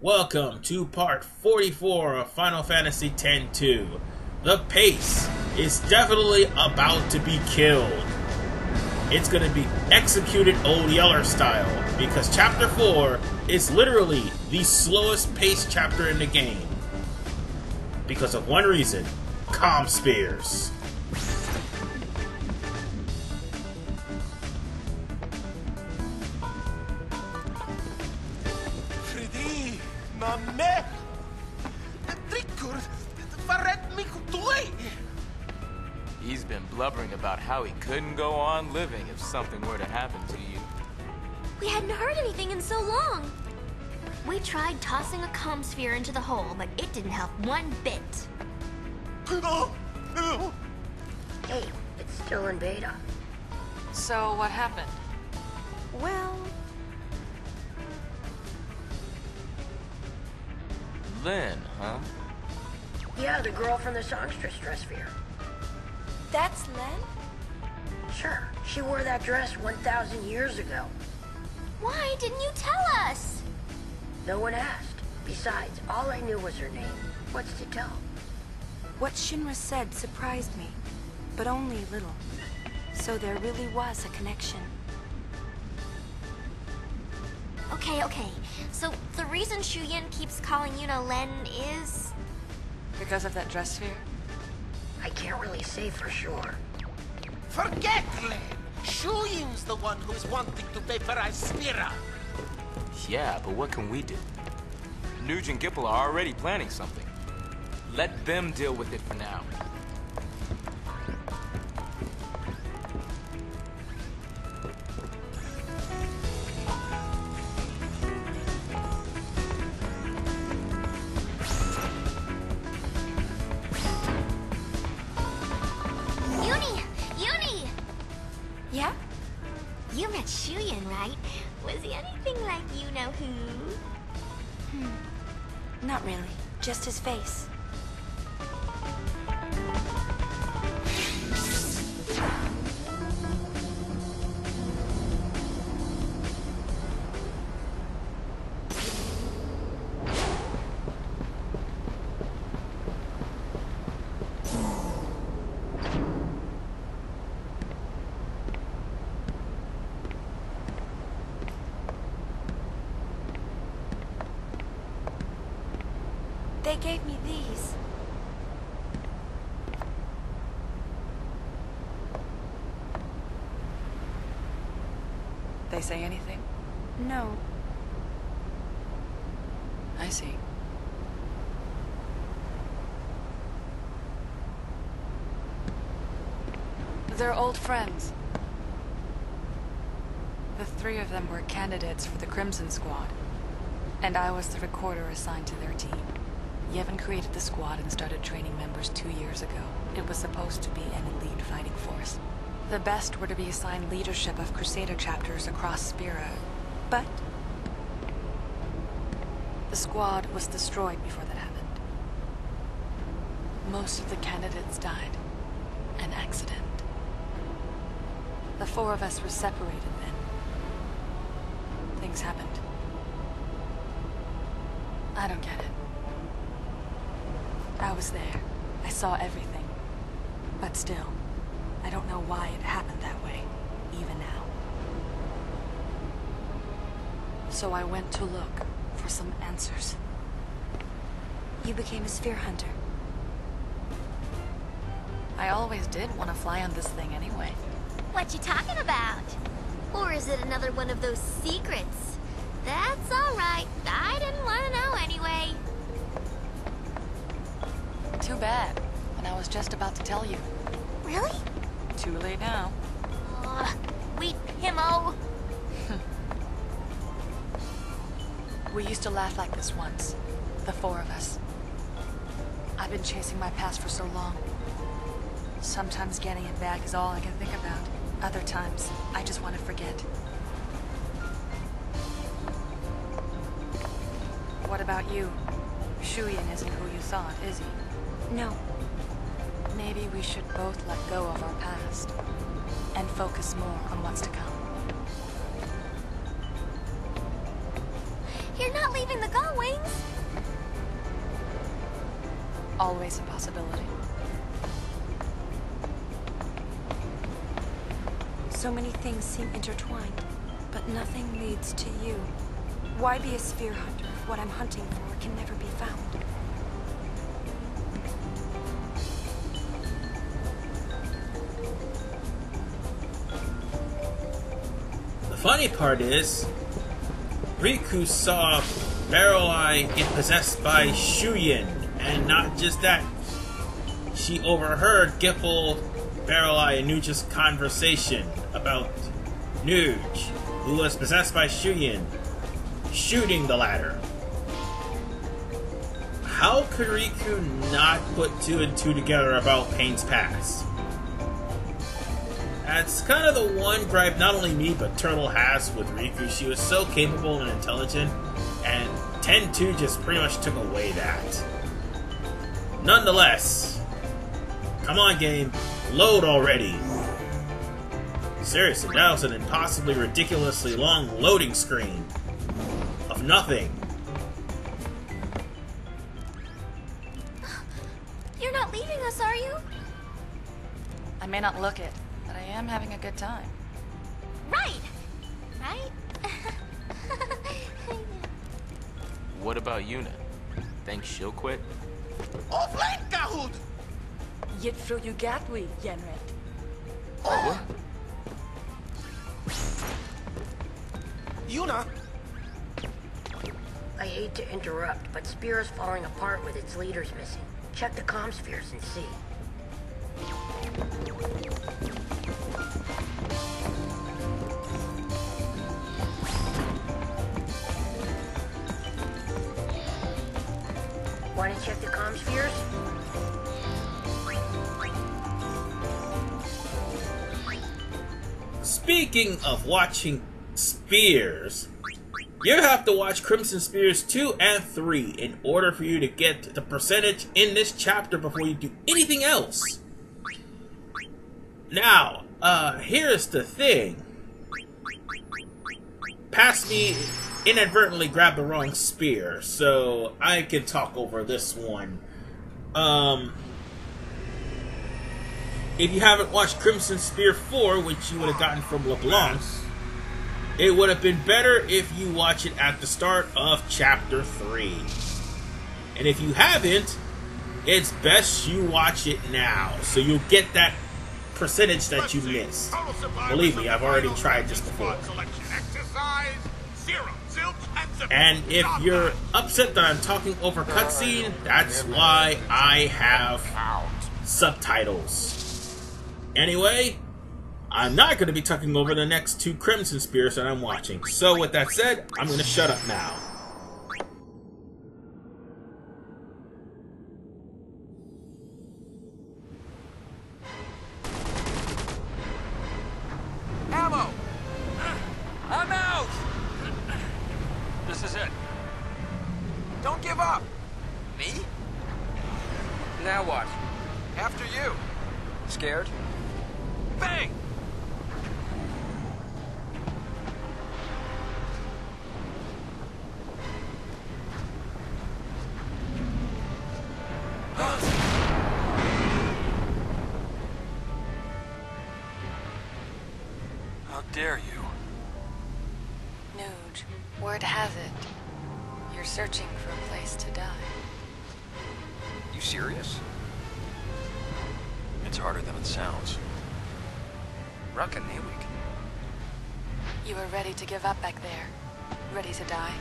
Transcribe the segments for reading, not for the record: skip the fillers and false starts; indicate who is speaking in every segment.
Speaker 1: Welcome to part 44 of Final Fantasy X-2. The pace is definitely about to be killed. It's going to be executed Old Yeller style, because chapter 4 is literally the slowest paced chapter in the game. Because of one reason: Commspheres.
Speaker 2: He's been blubbering about how he couldn't go on living if something were to happen to you.
Speaker 3: We hadn't heard anything in so long. We tried tossing a Commsphere into the hole, but it didn't help one bit.
Speaker 4: Hey, it's still in beta.
Speaker 5: So what happened?
Speaker 3: Well...
Speaker 2: Lynn, huh?
Speaker 4: Yeah, the girl from the songstress dress fair.
Speaker 3: That's Len?
Speaker 4: Sure, she wore that dress 1,000 years ago.
Speaker 3: Why didn't you tell us?
Speaker 4: No one asked. Besides, all I knew was her name. What's to tell?
Speaker 6: What Shinra said surprised me, but only a little. So there really was a connection.
Speaker 3: Okay. So the reason Shuyin keeps calling Yuna Len is...
Speaker 5: Because of that dress sphere?
Speaker 4: I can't really say for sure.
Speaker 7: Forget Len! Shuyin's the one who's wanting to vaporize Spira!
Speaker 2: Yeah, but what can we do? Nuge and Gipple are already planning something. Let them deal with it for now.
Speaker 3: Yuni!
Speaker 6: Yeah?
Speaker 3: You met Shuyin, right? Was he anything like you-know-who?
Speaker 6: Not really. Just his face. They gave me these.
Speaker 5: They say anything?
Speaker 6: No.
Speaker 5: I see. They're old friends. The three of them were candidates for the Crimson Squad, and I was the recorder assigned to their team. Yevon created the squad and started training members 2 years ago. It was supposed to be an elite fighting force. The best were to be assigned leadership of Crusader chapters across Spira, but the squad was destroyed before that happened. Most of the candidates died. An accident. The four of us were separated then. Things happened. I don't get it. I was there. I saw everything. But still, I don't know why it happened that way, even now. So I went to look for some answers.
Speaker 6: You became a sphere hunter.
Speaker 5: I always did want to fly on this thing anyway.
Speaker 3: What you talking about? Or is it another one of those secrets? That's alright. I didn't want to know anyway.
Speaker 5: Too bad, when I was just about to tell you.
Speaker 3: Really?
Speaker 5: Too late now.
Speaker 3: Weep, himmo.
Speaker 5: We used to laugh like this once, the four of us. I've been chasing my past for so long. Sometimes getting it back is all I can think about. Other times, I just want to forget. What about you? Shuyin isn't who you thought, is he?
Speaker 6: No.
Speaker 5: Maybe we should both let go of our past and focus more on what's to come.
Speaker 3: You're not leaving the Galway, things?
Speaker 5: Always a possibility.
Speaker 6: So many things seem intertwined, but nothing leads to you. Why be a sphere hunter if what I'm hunting for can never be found?
Speaker 1: The funny part is, Riku saw Barrel Eye get possessed by Shuyin, and not just that. She overheard Gipple, Barrel Eye, and Nuge's conversation about Nuge, who was possessed by Shuyin, shooting the latter. How could Riku not put 2 and 2 together about Pain's past? That's kind of the one gripe not only me but Turtle has with Riku. She was so capable and intelligent, and 10-2 just pretty much took away that. Nonetheless, come on game, load already. Seriously, that was an impossibly ridiculously long loading screen of nothing.
Speaker 3: You're not leaving us, are you?
Speaker 5: I may not look it, but I am having a good time.
Speaker 3: Right. Right?
Speaker 2: What about Yuna? Think she'll quit?
Speaker 7: Off lane, Kahoot!
Speaker 6: Yet through you Gatwi, Yenret.
Speaker 2: What?
Speaker 7: Yuna!
Speaker 4: I hate to interrupt, but Spear is falling apart with its leaders missing. Check the Commspheres and see. Want to check the Commspheres?
Speaker 1: Speaking of watching Spheres, you have to watch Commspheres 2 and 3 in order for you to get the percentage in this chapter before you do anything else. Now, here's the thing. Past me inadvertently grabbed the wrong spear, so I can talk over this one. If you haven't watched Commsphere 4, which you would have gotten from LeBlanc, it would have been better if you watch it at the start of Chapter 3. And if you haven't, it's best you watch it now, so you'll get that percentage that you missed. Believe me, I've already tried this before. And if you're upset that I'm talking over cutscene, that's why I have subtitles. Anyway, I'm not going to be talking over the next 2 Commspheres that I'm watching. So with that said, I'm going to shut up now.
Speaker 2: Ammo! I'm out! This is it. Don't give up! Me? Now what? After you. Scared? Bang!
Speaker 8: How dare you?
Speaker 5: Nuge, word has it, you're searching for a place to die.
Speaker 8: You serious? It's harder than it sounds.
Speaker 2: Reckon we can.
Speaker 5: You were ready to give up back there, ready to die.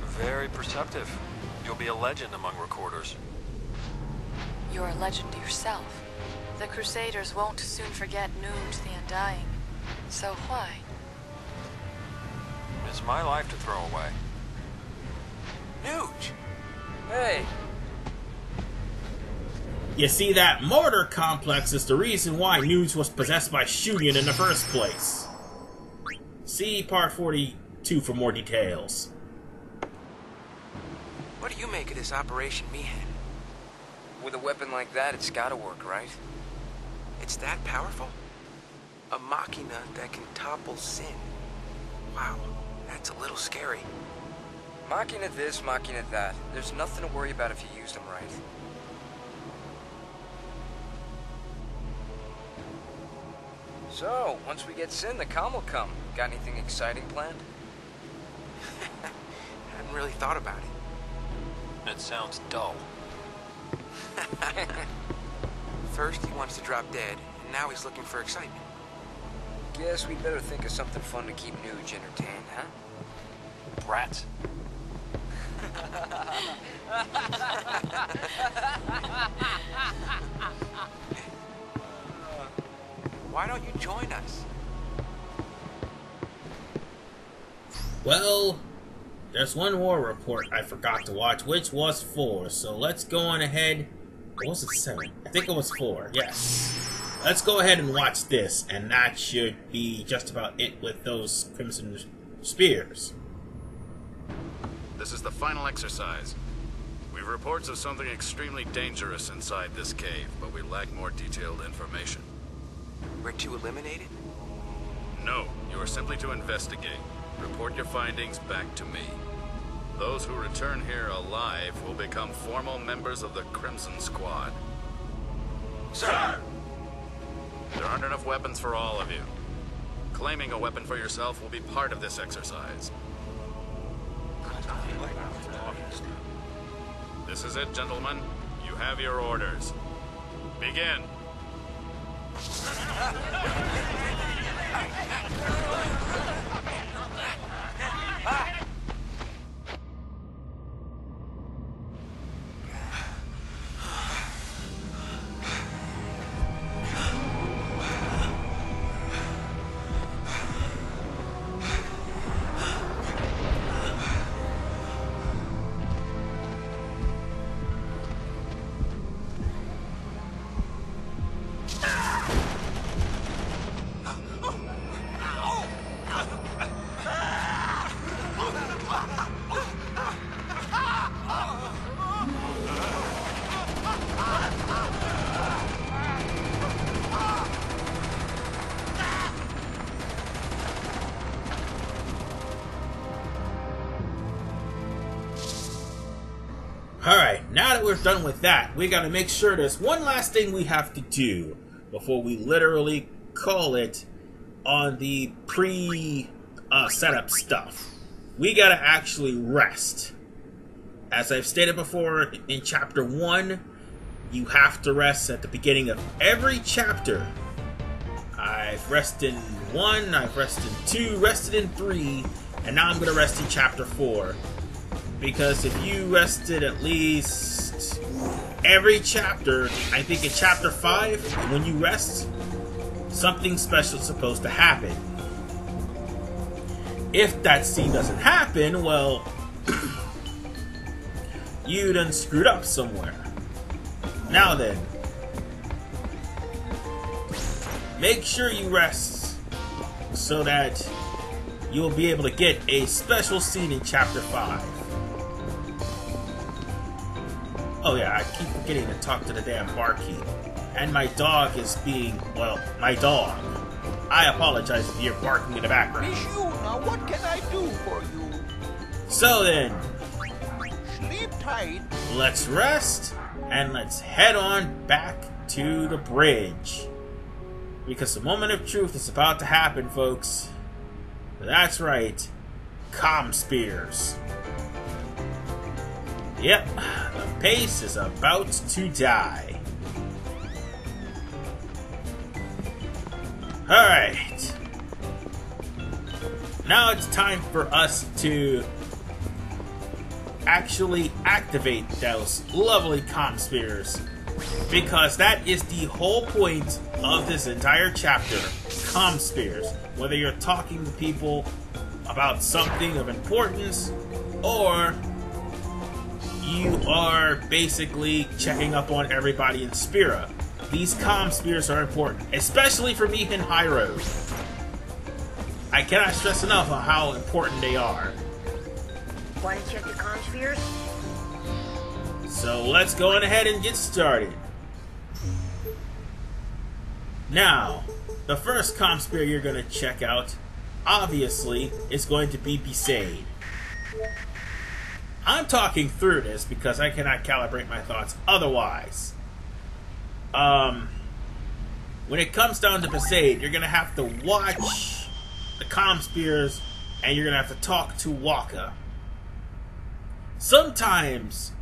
Speaker 8: Very perceptive. You'll be a legend among recorders.
Speaker 5: You're a legend yourself. The Crusaders won't soon forget Nuge the Undying. So why?
Speaker 8: It's my life to throw away.
Speaker 2: Nuge! Hey!
Speaker 1: You see, that mortar complex is the reason why Nuge was possessed by Shuyin in the first place. See part 42 for more details.
Speaker 2: What do you make of this Operation Meehan? With a weapon like that, it's gotta work, right? It's that powerful? A machina that can topple sin. Wow, that's a little scary. Mocking at this, mocking at that. There's nothing to worry about if you use them right. So, once we get Sin, the comm will come. Got anything exciting planned?
Speaker 9: Hadn't really thought about it.
Speaker 8: That sounds dull.
Speaker 9: First, he wants to drop dead, and now he's looking for excitement.
Speaker 2: Guess we better think of something fun to keep Nuge entertained, huh?
Speaker 8: Brats.
Speaker 9: Why don't you join us?
Speaker 1: Well, there's one more report I forgot to watch, which was 4. So let's go on ahead. What was it, 7? I think it was 4. Yes. Let's go ahead and watch this, and that should be just about it with those Crimson Spears.
Speaker 10: This is the final exercise. We've reports of something extremely dangerous inside this cave, but we lack more detailed information.
Speaker 9: We're to eliminate it?
Speaker 10: No, you are simply to investigate. Report your findings back to me. Those who return here alive will become formal members of the Crimson Squad.
Speaker 9: Sir!
Speaker 10: There aren't enough weapons for all of you. Claiming a weapon for yourself will be part of this exercise. This is it, gentlemen. You have your orders. Begin.
Speaker 1: Alright, now that we're done with that, we gotta make sure there's one last thing we have to do before we literally call it on the setup stuff. We gotta actually rest. As I've stated before in chapter 1, you have to rest at the beginning of every chapter. I've rested in 1, I've rested in 2, rested in 3, and now I'm gonna rest in chapter 4. Because if you rested at least every chapter, I think in chapter 5, when you rest, something special is supposed to happen. If that scene doesn't happen, well, you done screwed up somewhere. Now then, make sure you rest so that you'll be able to get a special scene in chapter 5. Oh yeah, I keep forgetting to talk to the damn barkeep. And my dog is being, well, my dog. I apologize if you're barking in the background.
Speaker 7: Now what can I do for you?
Speaker 1: So then,
Speaker 7: Sleep tight.
Speaker 1: let's rest, and let's head on back to the bridge. Because the moment of truth is about to happen, folks. That's right, Commspheres. Yep, the pace is about to die. Alright. Now it's time for us to actually activate those lovely Commspheres. Because that is the whole point of this entire chapter. Commspheres. Whether you're talking to people about something of importance, or you are basically checking up on everybody in Spira. These Commspheres are important, especially for me in High Road. I cannot stress enough on how important they are.
Speaker 4: Want to check the Commspheres?
Speaker 1: So let's go on ahead and get started. Now, the first Commsphere you're going to check out, obviously, is going to be Besaid. I'm talking through this because I cannot calibrate my thoughts otherwise. When it comes down to Besaid, you're gonna have to watch the Commspheres and you're gonna have to talk to Waka. Sometimes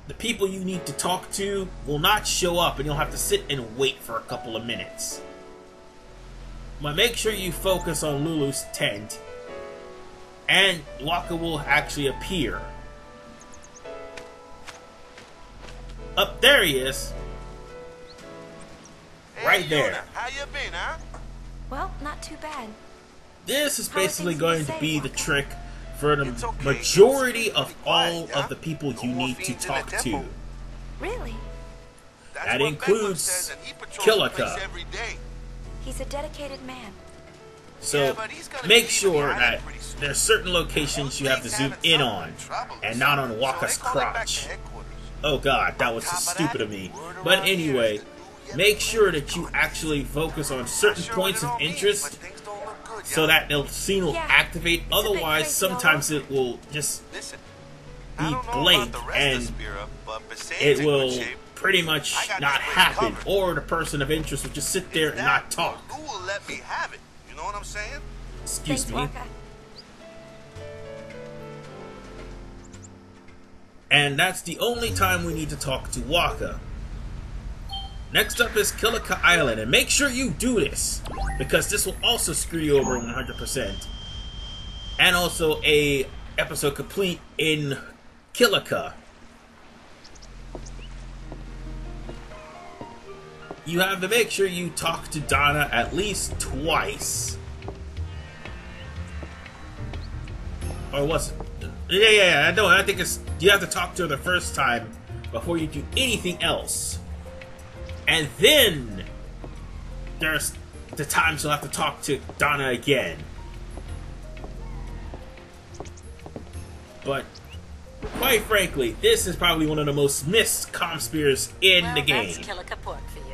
Speaker 1: the people you need to talk to will not show up and you'll have to sit and wait for a couple of minutes. But make sure you focus on Lulu's tent and Waka will actually appear. Up there he is. Right there.
Speaker 7: How you been, huh?
Speaker 6: Well, not too bad.
Speaker 1: This is
Speaker 6: How are
Speaker 1: basically
Speaker 6: things
Speaker 1: going
Speaker 6: in
Speaker 1: to
Speaker 6: Besaid,
Speaker 1: be the
Speaker 6: Waka?
Speaker 1: trick for the
Speaker 7: It's okay.
Speaker 1: majority of
Speaker 7: Be
Speaker 1: all
Speaker 7: quiet,
Speaker 1: of the people you
Speaker 7: No more
Speaker 1: need to
Speaker 7: fiends in the
Speaker 1: talk
Speaker 7: depot.
Speaker 1: to.
Speaker 6: Really?
Speaker 7: That's
Speaker 1: That
Speaker 7: what
Speaker 1: includes
Speaker 7: Bedlam says, and he patrols the
Speaker 1: Kilika.
Speaker 7: place every day.
Speaker 6: He's a dedicated man.
Speaker 1: So
Speaker 7: Yeah, but he's gonna
Speaker 1: make
Speaker 7: be
Speaker 1: sure
Speaker 7: leaving the
Speaker 1: that
Speaker 7: island pretty soon.
Speaker 1: there's certain locations you have to zoom in on and not on Waka's
Speaker 7: So they call it back
Speaker 1: crotch.
Speaker 7: to headquarters.
Speaker 1: Oh god, that was so stupid of me. But anyway, make sure that you actually focus on certain
Speaker 7: Not sure
Speaker 1: points
Speaker 7: what it
Speaker 1: of
Speaker 7: all means,
Speaker 1: interest
Speaker 7: but things don't look good,
Speaker 1: so
Speaker 7: yeah.
Speaker 1: that the scene will
Speaker 6: Yeah,
Speaker 1: activate.
Speaker 6: it's a bit
Speaker 1: Otherwise,
Speaker 6: crazy all
Speaker 1: sometimes it will just
Speaker 7: Listen,
Speaker 1: be
Speaker 7: I don't know
Speaker 1: blank
Speaker 7: about the rest
Speaker 1: and
Speaker 7: of Spira, but Besaid's
Speaker 1: it
Speaker 7: in
Speaker 1: will
Speaker 7: good shape.
Speaker 1: pretty much
Speaker 7: I got
Speaker 1: not
Speaker 7: this place
Speaker 1: happen,
Speaker 7: covered.
Speaker 1: or the person of interest will just sit there and not talk.
Speaker 7: Who will let me have it? You know what I'm saying?
Speaker 1: Excuse
Speaker 6: Thanks,
Speaker 1: me.
Speaker 6: Waka.
Speaker 1: And that's the only time we need to talk to Waka. Next up is Kilika Island, and make sure you do this, because this will also screw you over 100%. And also a episode complete in Kilika. You have to make sure you talk to Donna at least twice. Or was it? Yeah, I know. I think it's you have to talk to her the first time before you do anything else. And then there's the times you'll have to talk to Donna again. But quite frankly, this is probably one of the most missed Commspheres in the game.
Speaker 11: That's Kilika pork for you.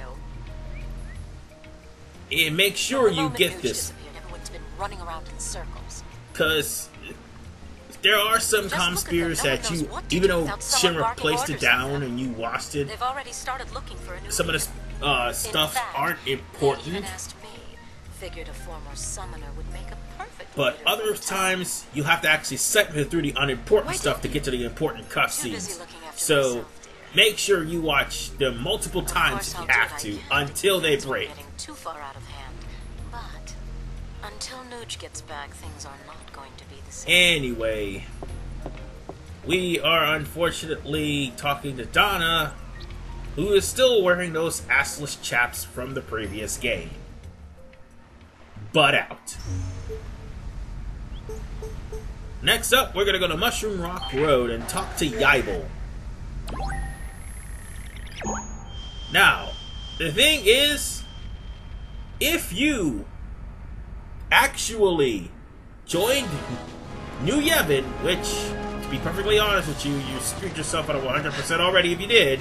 Speaker 1: And make sure
Speaker 11: The
Speaker 1: you
Speaker 11: moment
Speaker 1: get
Speaker 11: Nooch
Speaker 1: this,
Speaker 11: disappeared, everyone's been running around in circles.
Speaker 1: because there are some
Speaker 11: Just look at them.
Speaker 1: Commspheres
Speaker 11: No one
Speaker 1: that
Speaker 11: knows
Speaker 1: you,
Speaker 11: what to
Speaker 1: even
Speaker 11: do
Speaker 1: though
Speaker 11: without someone
Speaker 1: Shimmer
Speaker 11: barking
Speaker 1: placed it
Speaker 11: orders at
Speaker 1: down
Speaker 11: them.
Speaker 1: and you watched it,
Speaker 11: They've already started looking for a new
Speaker 1: some of
Speaker 11: leader.
Speaker 1: the stuff
Speaker 11: fact,
Speaker 1: aren't
Speaker 11: They even
Speaker 1: important.
Speaker 11: asked me. Figured a former summoner would make a perfect
Speaker 1: But
Speaker 11: leader for
Speaker 1: other
Speaker 11: the town.
Speaker 1: times, you have to actually segment through the unimportant
Speaker 11: Why
Speaker 1: stuff to
Speaker 11: didn't
Speaker 1: get to the important
Speaker 11: Too busy
Speaker 1: cutscenes.
Speaker 11: looking after
Speaker 1: So,
Speaker 11: myself, dear.
Speaker 1: make sure you watch them multiple times if
Speaker 11: Of
Speaker 1: you
Speaker 11: course I'll
Speaker 1: have
Speaker 11: do
Speaker 1: to,
Speaker 11: what I can
Speaker 1: until they
Speaker 11: keep things from
Speaker 1: break.
Speaker 11: Getting too far out of hand. But until Nooch gets back, things are not going to be the same.
Speaker 1: Anyway, we are unfortunately talking to Donna, who is still wearing those assless chaps from the previous game. Butt out. Next up, we're gonna go to Mushroom Rock Road and talk to Yibel. Now, the thing is, if you actually joined New Yevon, which, to be perfectly honest with you, you screwed yourself out of 100% already if you did,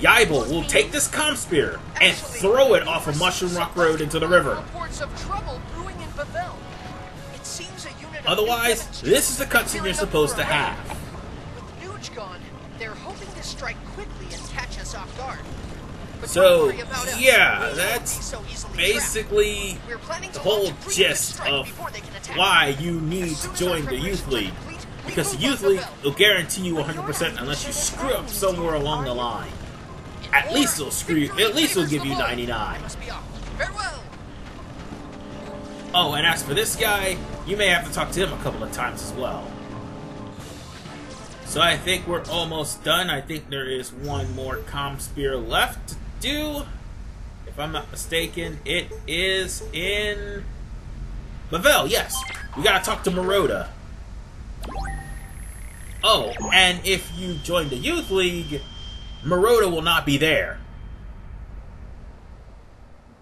Speaker 1: Yibel will take this Commsphere and throw it off of Mushroom Rock Road into the river.
Speaker 12: Reports of trouble brewing in Bavel. It seems a unit of
Speaker 1: Otherwise, this is the cutscene you're supposed to have.
Speaker 12: With Nooch gone, they're hoping to strike quickly and catch us off guard. But don't
Speaker 1: So,
Speaker 12: worry about us.
Speaker 1: yeah,
Speaker 12: We won't
Speaker 1: that's
Speaker 12: be so easily
Speaker 1: basically
Speaker 12: trapped. We're planning
Speaker 1: the
Speaker 12: to
Speaker 1: whole
Speaker 12: launch a preemptive
Speaker 1: gist
Speaker 12: strike
Speaker 1: of
Speaker 12: before they can attack.
Speaker 1: why you need
Speaker 12: As
Speaker 1: to
Speaker 12: soon as
Speaker 1: join
Speaker 12: our
Speaker 1: the
Speaker 12: preparations
Speaker 1: Youth
Speaker 12: are
Speaker 1: League.
Speaker 12: complete, we
Speaker 1: Because the
Speaker 12: move on
Speaker 1: Youth League
Speaker 12: Bavel.
Speaker 1: will guarantee you 100% unless you screw up somewhere along the line. At least it'll screw you, at least it'll give you 99.
Speaker 12: Must be off. Farewell.
Speaker 1: Oh, and as for this guy, you may have to talk to him a couple of times as well. So I think we're almost done. I think there is one more Commsphere left to do. If I'm not mistaken, it is in Bavel, yes. We gotta talk to Maroda. Oh, and if you join the Youth League, Maroda will not be there.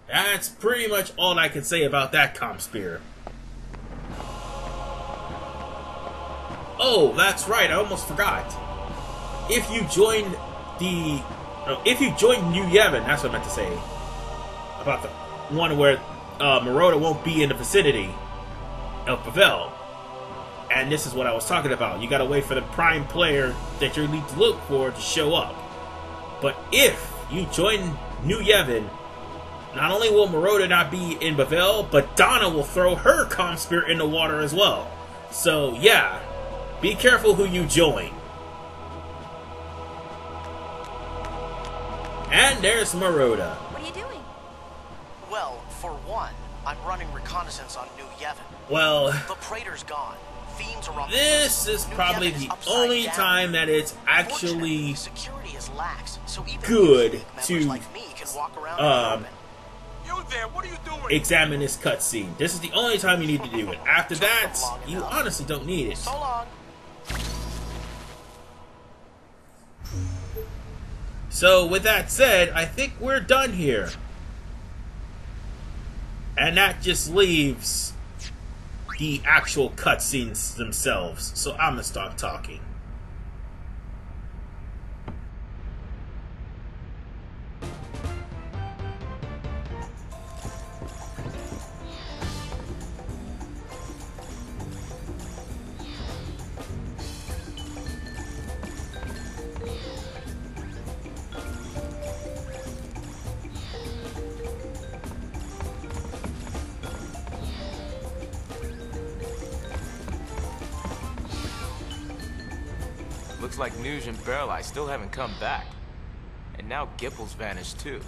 Speaker 1: That's pretty much all I can say about that Commsphere. Oh, that's right, I almost forgot. If you join the... No, if you join New Yevon, that's what I meant to say. About the one where Maroda won't be in the vicinity of Bavel. And this is what I was talking about. You gotta wait for the prime player that you need to look for to show up. But if you join New Yevon, not only will Marauder not be in Bavelle, but Donna will throw her Commsphere in the water as well. So yeah, be careful who you join. And there's Marauder.
Speaker 6: What are you doing?
Speaker 13: Well, for one, I'm running reconnaissance on New Yevon.
Speaker 1: Well,
Speaker 13: the Praetor's gone. Fiends are on
Speaker 1: this is probably the only time that it's actually
Speaker 13: security is lax, so even
Speaker 1: good to
Speaker 13: like me can walk around
Speaker 7: You there, what are you doing?
Speaker 1: examine this cutscene. This is the only time you need to do it. After that, you honestly don't need it.
Speaker 13: So long.
Speaker 1: So with that said, I think we're done here. And that just leaves the actual cutscenes themselves. So I'm gonna stop talking.
Speaker 14: Looks like Nuge and Barreleye still haven't come back. And now Gipple's vanished too.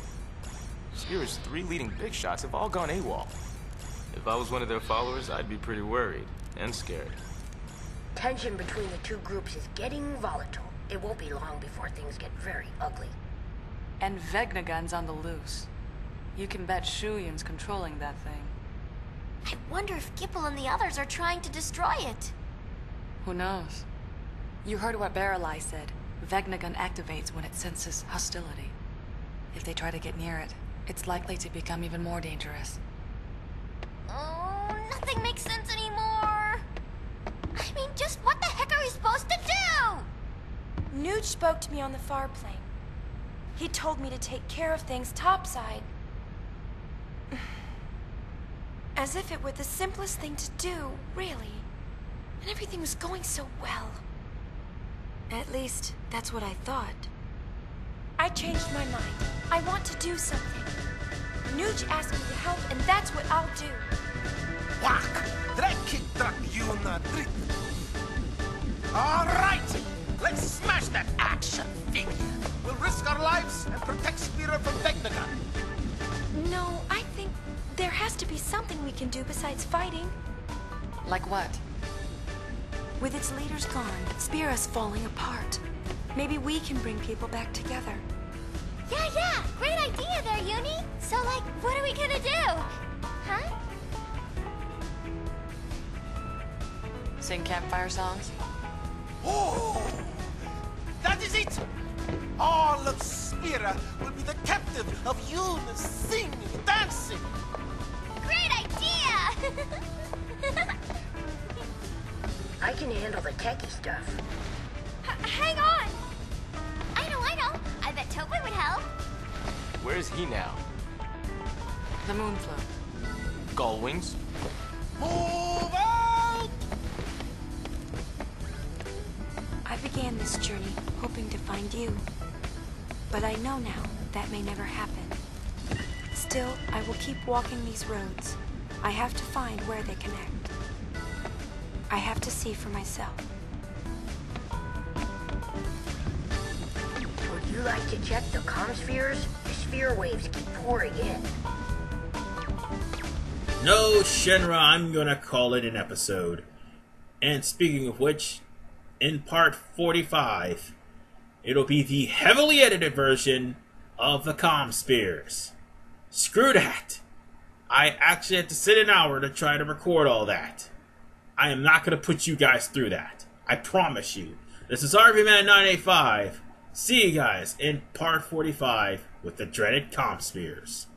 Speaker 14: Sphere's 3 leading big shots have all gone AWOL. If I was one of their followers, I'd be pretty worried and scared.
Speaker 4: Tension between the two groups is getting volatile. It won't be long before things get very ugly.
Speaker 5: And Vegnagun's on the loose. You can bet Shuyin's controlling that thing.
Speaker 3: I wonder if Gipple and the others are trying to destroy it.
Speaker 5: Who knows? You heard what Barreleye said. Vegnagun activates when it senses hostility. If they try to get near it, it's likely to become even more dangerous.
Speaker 3: Oh, nothing makes sense anymore. I mean, just what the heck are we supposed to do?
Speaker 6: Nuge spoke to me on the far plane. He told me to take care of things topside. As if it were the simplest thing to do, really. And everything was going so well. At least, that's what I thought. I changed my mind. I want to do something. Nuge asked me to help, and that's what I'll do.
Speaker 7: Whack! All right, let's smash that action figure. We'll risk our lives and protect Spira from Vegnagun.
Speaker 6: No, I think there has to be something we can do besides fighting.
Speaker 5: Like what?
Speaker 6: With its leaders gone, Spira's falling apart. Maybe we can bring people back together.
Speaker 3: Yeah, great idea there, Uni. So, like, what are we gonna do? Huh?
Speaker 5: Sing campfire songs?
Speaker 7: Oh, that is it! All of Spira will be the captive of Yuna singing, dancing.
Speaker 3: Great idea!
Speaker 4: I can handle the techie stuff.
Speaker 3: Hang on! I know. I bet Topway would help.
Speaker 14: Where's he now?
Speaker 5: The Moonflow.
Speaker 14: Gullwings?
Speaker 7: Move out!
Speaker 6: I began this journey hoping to find you. But I know now that may never happen. Still, I will keep walking these roads. I have to find where they connect. I have to see for myself.
Speaker 4: Would you like to check the Commspheres? The sphere waves keep pouring in.
Speaker 1: No, Shinra, I'm gonna call it an episode. And speaking of which, in part 45, it'll be the heavily edited version of the Commspheres. Screw that! I actually had to sit an hour to try to record all that. I am not going to put you guys through that. I promise you. This is RVMan985. See you guys in part 45 with the dreaded Commspheres.